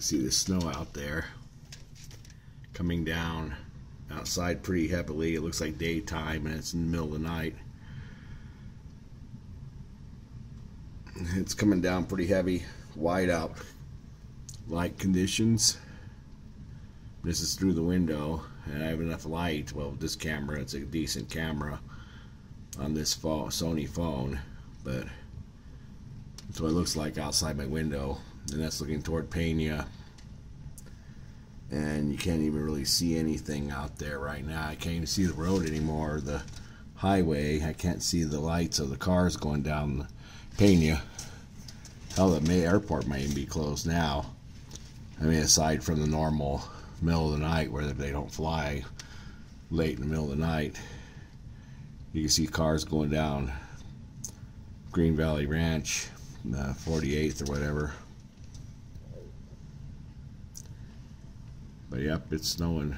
see the snow out there coming down outside pretty heavily. It looks like daytime and it's in the middle of the night. It's coming down pretty heavy, wide out light conditions. This is through the window and I have enough light. Well, this camera, it's a decent camera on this Sony phone, but that's what it looks like outside my window, and that's looking toward Pena, and you can't even really see anything out there right now. I can't even see the road anymore, the highway. I can't see the lights of the cars going down Pena. Hell, the airport might even be closed now. I mean, aside from the normal middle of the night where they don't fly late in the middle of the night, you can see cars going down Green Valley Ranch, 48th or whatever. But yep, it's snowing.